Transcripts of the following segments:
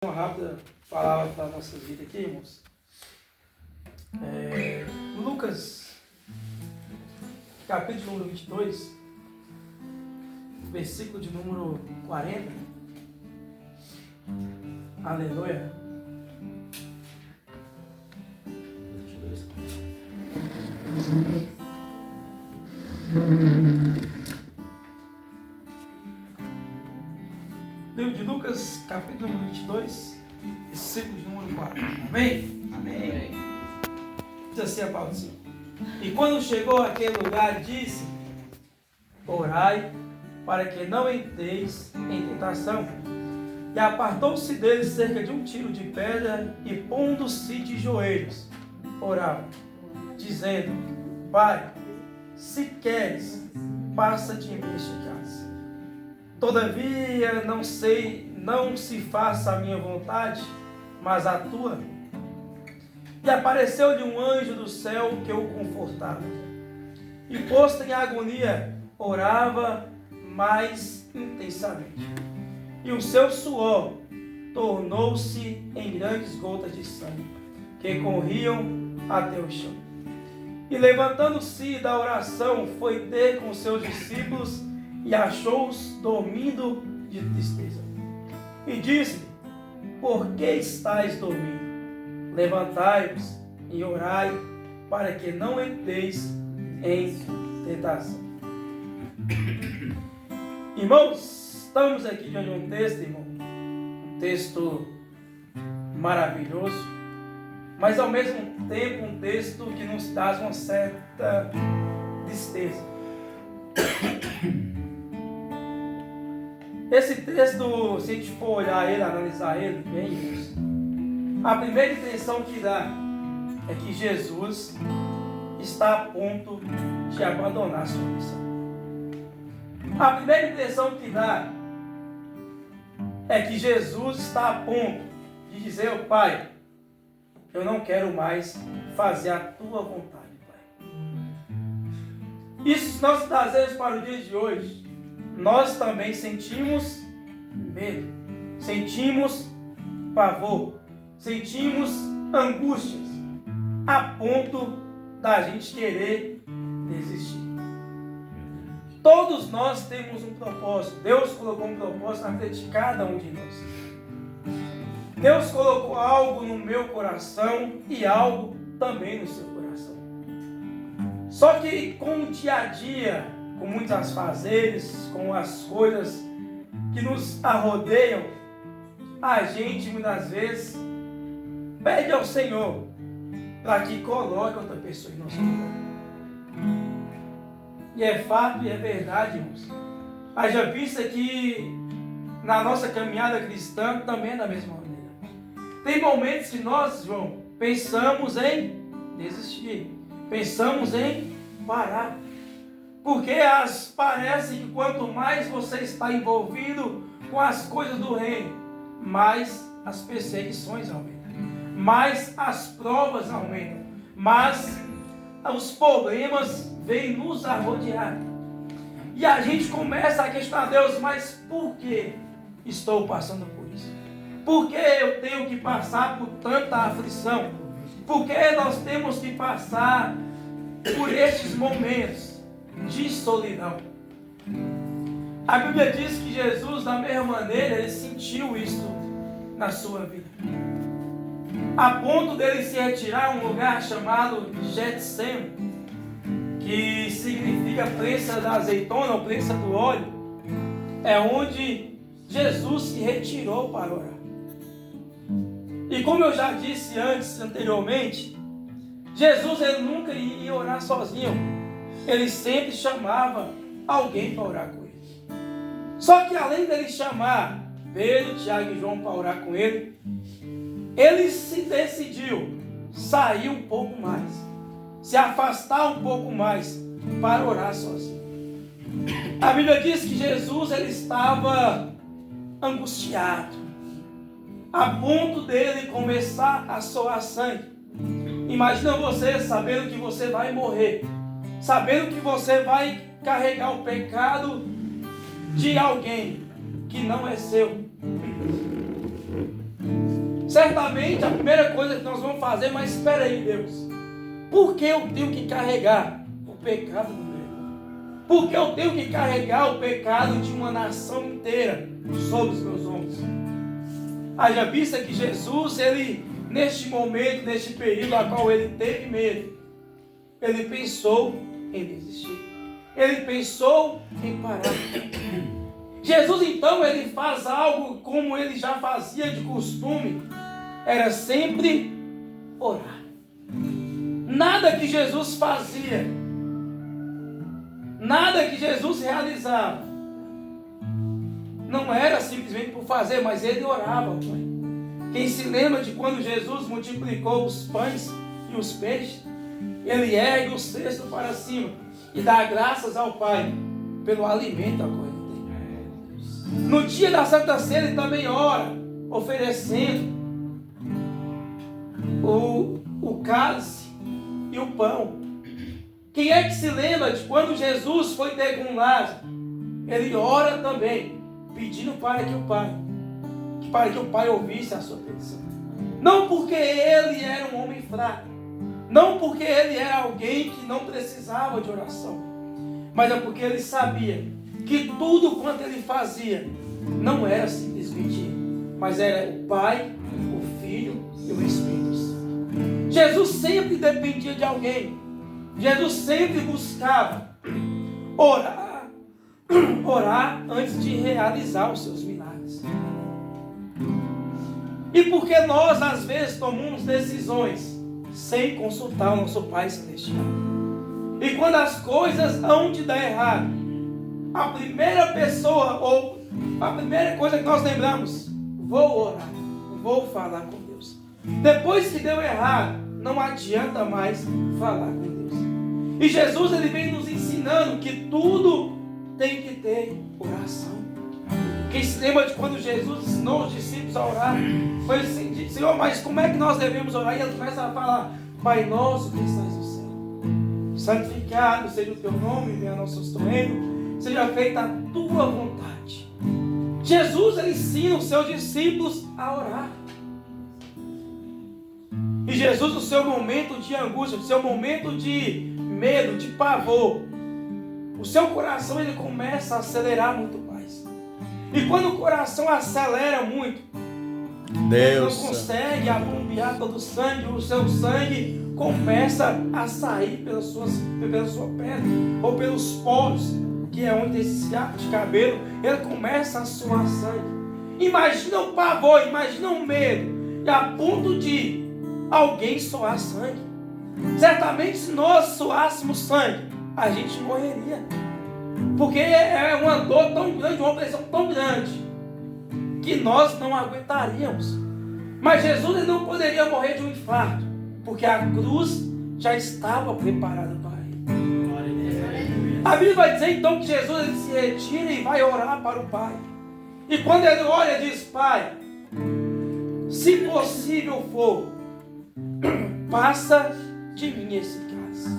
Uma rápida palavra para a nossa vida aqui, irmãos. Lucas, capítulo número 22, versículo de número 40. Aleluia. Livro de Lucas, capítulo número 22, versículo de número 40. Amém? Amém. Diz assim a palavra do Senhor. E quando chegou àquele lugar, disse: orai, para que não entreis em tentação. E apartou-se dele cerca de um tiro de pedra, e pondo-se de joelhos, orava, dizendo: Pai, se queres, passa de mim este cálice. Todavia, não se faça a minha vontade, mas a tua. E apareceu-lhe um anjo do céu que o confortava. E posto em agonia, orava mais intensamente. E o seu suor tornou-se em grandes gotas de sangue, que corriam até o chão. E levantando-se da oração, foi ter com seus discípulos e achou-os dormindo de tristeza. E disse-lhe: por que estáis dormindo? Levantai-vos e orai, para que não entreis em tentação. Irmãos, estamos aqui diante de um texto, irmão, um texto maravilhoso, mas ao mesmo tempo um texto que nos dá uma certa tristeza. Esse texto, se a gente for olhar ele, analisar ele bem, irmãos, a primeira intenção que dá é que Jesus está a ponto de abandonar a sua missão. A primeira intenção que dá é que Jesus está a ponto de dizer: Pai, eu não quero mais fazer a tua vontade, Pai. Isso nós trazemos para o dia de hoje. Nós também sentimos medo, sentimos pavor, sentimos angústias, a ponto da gente querer desistir. Todos nós temos um propósito. Deus colocou um propósito na vida de cada um de nós. Deus colocou algo no meu coração e algo também no seu coração. Só que com o dia a dia, com muitos afazeres, com as coisas que nos arrodeiam, a gente muitas vezes pede ao Senhor para que coloque outra pessoa em nosso lugar. E é fato e é verdade, irmãos. Haja vista que na nossa caminhada cristã também é da mesma maneira. Tem momentos que nós, João, pensamos em desistir, pensamos em parar. Porque parece que quanto mais você está envolvido com as coisas do reino, mais as perseguições aumentam, mais as provas aumentam, mais os problemas vêm nos arrodear. E a gente começa a questionar: Deus, mas por que estou passando por isso? Por que eu tenho que passar por tanta aflição? Por que nós temos que passar por estes momentos de solidão? A Bíblia diz que Jesus, da mesma maneira, ele sentiu isso na sua vida, a ponto dele se retirar a um lugar chamado Getsemane, que significa prensa da azeitona ou prensa do óleo. É onde Jesus se retirou para orar. E como eu já disse anteriormente, Jesus ele nunca ia orar sozinho. Ele sempre chamava alguém para orar com ele. Só que além dele chamar Pedro, Tiago e João para orar com ele, ele se decidiu sair um pouco mais, se afastar um pouco mais para orar sozinho. A Bíblia diz que Jesus ele estava angustiado, a ponto dele começar a suar sangue. Imagina você sabendo que você vai morrer, sabendo que você vai carregar o pecado de alguém que não é seu. Certamente a primeira coisa que nós vamos fazer, mas espera aí, Deus. Por que eu tenho que carregar o pecado do meu irmão? Por que eu tenho que carregar o pecado de uma nação inteira sobre os meus ombros? Haja vista que Jesus, ele, neste momento, neste período a qual ele teve medo, ele pensou em desistir. Ele pensou em parar. Jesus, então, ele faz algo como ele já fazia de costume. Era sempre orar. Nada que Jesus fazia, nada que Jesus realizava, não era simplesmente por fazer, mas ele orava, Pai. Quem se lembra de quando Jesus multiplicou os pães e os peixes, ele ergue o cesto para cima e dá graças ao Pai pelo alimento a qual ele tem. No dia da Santa Ceia ele também ora, oferecendo o cálice e o pão. Quem é que se lembra de quando Jesus foi ter com Lázaro? Ele ora também, pedindo para que o Pai ouvisse a sua petição. Não porque ele era um homem fraco, não porque ele era alguém que não precisava de oração, mas é porque ele sabia que tudo quanto ele fazia não era simplesmente, mas era o Pai, o Filho e o Espírito Santo. Jesus sempre dependia de alguém. Jesus sempre buscava orar antes de realizar os seus milagres. E porque nós às vezes tomamos decisões sem consultar o nosso Pai Celestial. E quando as coisas hão de dar errado, a primeira coisa que nós lembramos, vou orar, vou falar com Deus. Depois que deu errado, não adianta mais falar com Deus. E Jesus, ele vem nos ensinando que tudo tem que ter oração. Quem se lembra de quando Jesus ensinou os discípulos a orar? Foi assim, disse, Senhor, mas como é que nós devemos orar? E ele começa a falar, Pai nosso que estás no céu, santificado seja o teu nome, venha nosso reino, seja feita a tua vontade. Jesus, ele ensina os seus discípulos a orar. E Jesus, no seu momento de angústia, no seu momento de medo, de pavor, o seu coração ele começa a acelerar muito mais. E quando o coração acelera muito, Deus não consegue abombear todo o sangue, o seu sangue começa a sair pela sua pele, ou pelos poros, que é onde esse fiapo de cabelo, ele começa a suar sangue. Imagina o pavor, imagina o medo, e a ponto de alguém suar sangue. Certamente se nós suássemos sangue, a gente morreria. Porque é uma dor tão grande, uma pressão tão grande, que nós não aguentaríamos. Mas Jesus ele não poderia morrer de um infarto, porque a cruz já estava preparada para ele. A Bíblia vai dizer então que Jesus ele se retira e vai orar para o Pai. E quando ele ora, ele diz, Pai, se possível for, passa de mim esse cálice.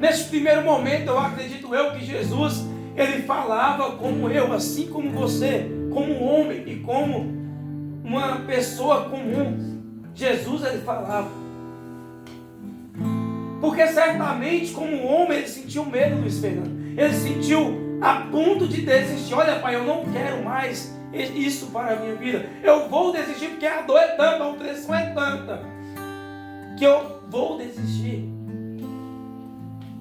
Nesse primeiro momento, eu acredito que Jesus, ele falava como eu, assim como você, como um homem e como uma pessoa comum. Jesus, ele falava. Porque certamente, como um homem, ele sentiu medo, Luiz Fernando. Ele sentiu a ponto de desistir. Olha, Pai, eu não quero mais isso para a minha vida. Eu vou desistir porque a dor é tanta, a opressão é tanta, que eu vou desistir.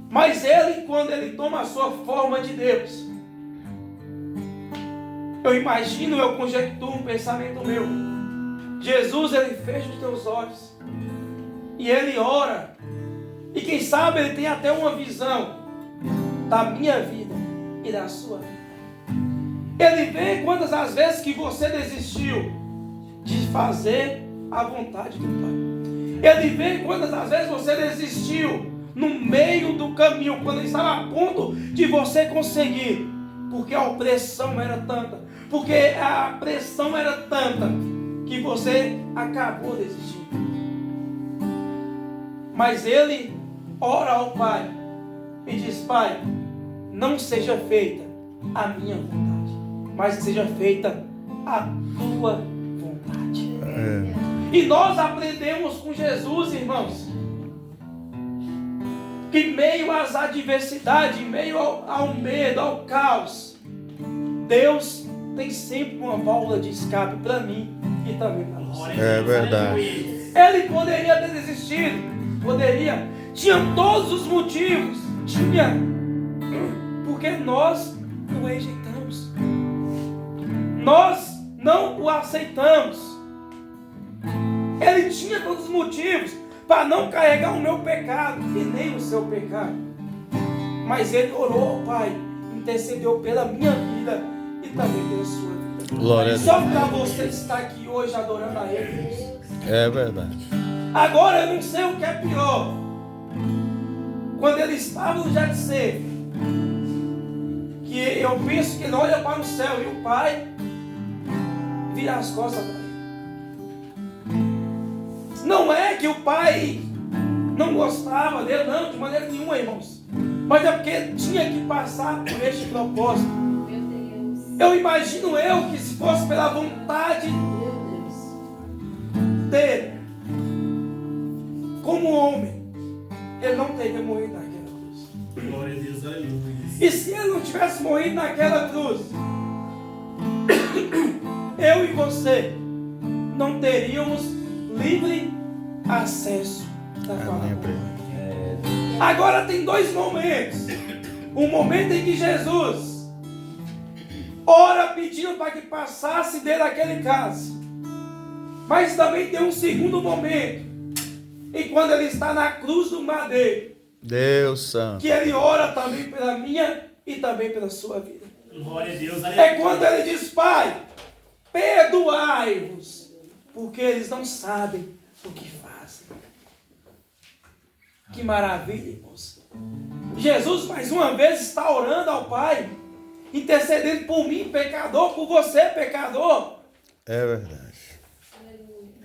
Mas ele, quando ele toma a sua forma de Deus, eu imagino, eu conjecturo um pensamento meu. Jesus, ele fecha os teus olhos e ele ora. E quem sabe ele tem até uma visão da minha vida e da sua vida. Ele vê quantas as vezes que você desistiu de fazer a vontade do Pai. Ele vê quantas as vezes você desistiu no meio do caminho, quando ele estava a ponto de você conseguir, porque a opressão era tanta, porque a pressão era tanta, que você acabou desistindo. Mas ele ora ao Pai e diz, Pai, não seja feita a minha vontade, mas que seja feita a tua vontade. E nós aprendemos com Jesus, irmãos, que meio às adversidades, meio ao medo, ao caos, Deus tem sempre uma válvula de escape para mim e também para você. É verdade. Ele poderia ter desistido, poderia, tinha todos os motivos, tinha, porque nós o rejeitamos, nós não o aceitamos. Ele tinha todos os motivos para não carregar o meu pecado e nem o seu pecado, mas ele orou ao Pai, intercedeu pela minha vida e também pela sua vida. Glória a Deus. Só para você estar aqui hoje adorando a Ele. É verdade. Agora eu não sei o que é pior. Quando ele estava no Getsemane, que eu penso que ele olha para o céu e o Pai vira as costas para ele. Não é que o Pai não gostava dele, não, de maneira nenhuma, irmãos. Mas é porque tinha que passar por este propósito. Eu imagino que se fosse pela vontade dele, como homem, ele não teria morrido naquela cruz. Glória a Deus, aleluia. E se ele não tivesse morrido naquela cruz, eu e você não teríamos livre acesso da palavra. Agora tem dois momentos. Um momento em que Jesus ora pedindo para que passasse dele aquele cálice. Mas também tem um segundo momento, e quando ele está na cruz do madeiro, Deus santo. que ele ora também pela minha e também pela sua vida. Glória a Deus, aleluia. É quando ele diz: Pai, perdoai-vos, porque eles não sabem o que fazem. Que maravilha, irmãos. Jesus mais uma vez está orando ao Pai, intercedendo por mim, pecador, por você, pecador. É verdade.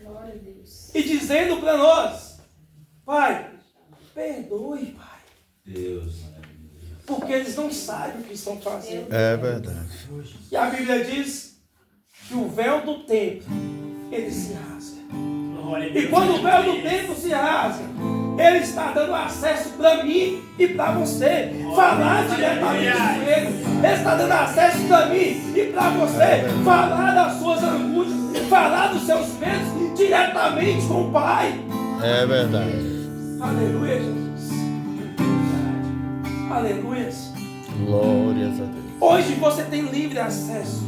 Glória a Deus. E dizendo para nós: Pai, perdoe, Pai. Deus, Porque eles não sabem o que estão fazendo. É verdade. E a Bíblia diz que o véu do templo, ele se rasga. glória a E Deus. quando o véu do templo se rasga, ele está dando acesso para mim e para você. Falar diretamente com ele. Ele está dando acesso para mim e para você. Falar das suas angústias, falar dos seus medos diretamente com o Pai. É verdade. Aleluia, Jesus. Aleluia. Glórias a Deus. Hoje você tem livre acesso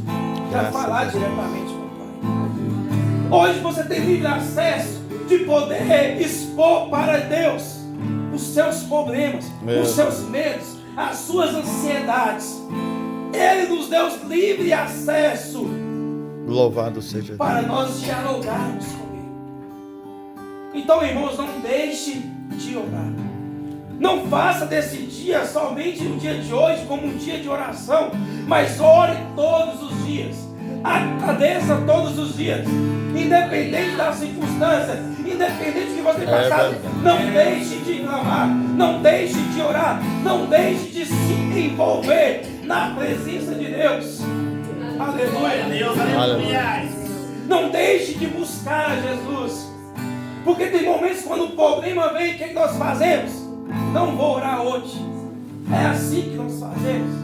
para Graças falar a Deus. diretamente com o Pai. Hoje você tem livre acesso de poder expor para Deus os seus problemas, Meu os seus medos, as suas ansiedades. Ele nos deu livre acesso Louvado seja para Deus. nós dialogarmos com Ele. Então, irmãos, não deixe de orar. Não faça desse dia somente o dia de hoje como um dia de oração, mas ore todos os dias. Agradeça todos os dias, independente da circunstância, independente do que você passar. verdade. Não deixe de clamar, não deixe de orar, não deixe de se envolver na presença de Deus. Glória a Aleluia. Deus, aleluia. Não deixe de buscar a Jesus. Porque tem momentos quando o problema vem, o que nós fazemos? Não vou orar hoje. É assim que nós fazemos.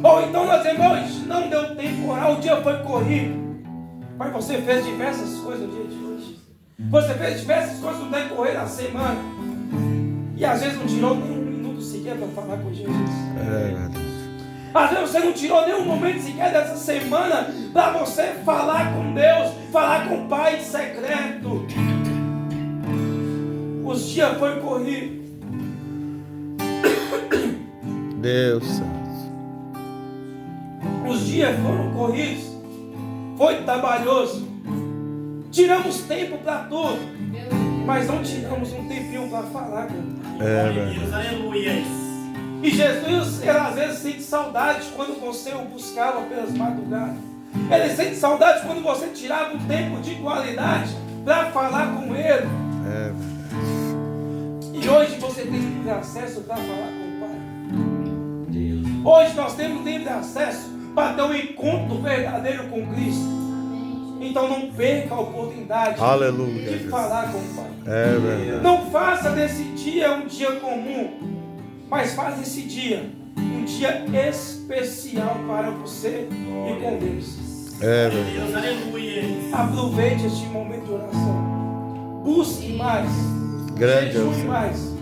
Ou então nós dizemos: hoje não deu tempo de orar, o dia foi corrido. Mas você fez diversas coisas no dia de hoje. Você fez diversas coisas no decorrer da semana. E às vezes não tirou nem um minuto sequer para falar com Jesus. É verdade. Às vezes você não tirou nenhum momento sequer dessa semana para você falar com Deus, falar com o Pai em secreto. Os dias foram corridos. Deus santo. Os dias foram corridos. Foi trabalhoso. Tiramos tempo para tudo, mas não tiramos um tempinho para falar com o Pai. É Glória a Deus, verdade. aleluia. E Jesus, ele às vezes sente saudade quando você o buscava pelas madrugadas. Ele sente saudade quando você tirava um tempo de qualidade para falar com Ele. É verdade. E hoje você tem livre acesso para falar com o Pai. Hoje nós temos livre acesso para ter um encontro verdadeiro com Cristo. Então não perca a oportunidade Aleluia, de Jesus. falar com o Pai. É verdade. Não faça desse dia um dia comum, mas faça esse dia um dia especial para você e com Deus. É Glória a verdade. Deus, aleluia. Aproveite este momento de oração. Busque mais. Grande é o Jejue Senhor. mais.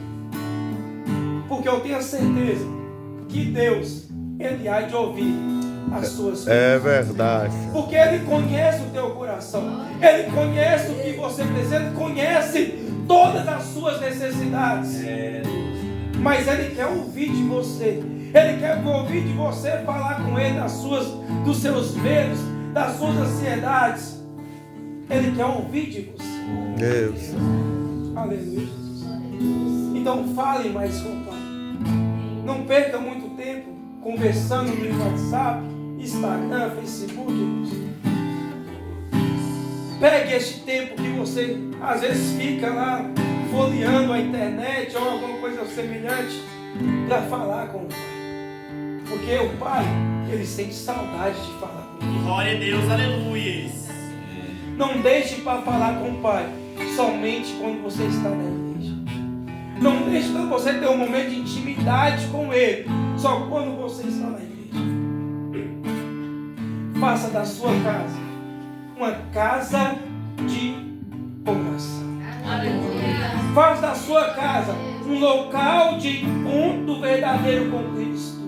Porque eu tenho a certeza que Deus, Ele há de ouvir as suas É súplicas. verdade. Porque Ele conhece o teu coração. Ele conhece o que você precisa. Ele conhece todas as suas necessidades. Mas Ele quer ouvir de você. Ele quer ouvir de você falar com Ele dos seus medos, das suas ansiedades. Ele quer ouvir de você. Deus. Aleluia, Jesus. Então fale mais com o Pai. Não perca muito tempo conversando no WhatsApp, Instagram, Facebook. Pegue este tempo que você às vezes fica lá folheando a internet ou alguma coisa semelhante para falar com o Pai. Porque o Pai, Ele sente saudade de falar com ele. Glória a Deus, aleluia. Não deixe para falar com o Pai somente quando você está na igreja. Não deixe para você ter um momento de intimidade com Ele só quando você está na igreja. Faça da sua casa uma casa de oração. Faça da sua casa um local de encontro verdadeiro com Cristo.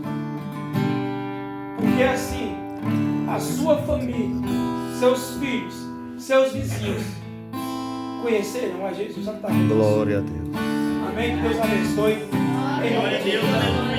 Porque assim, a sua família, seus filhos, seus vizinhos conhecerão a Jesus através. Glória a Deus. Amém? Que Deus abençoe. Em nome Glória a de Deus, Jesus. aleluia.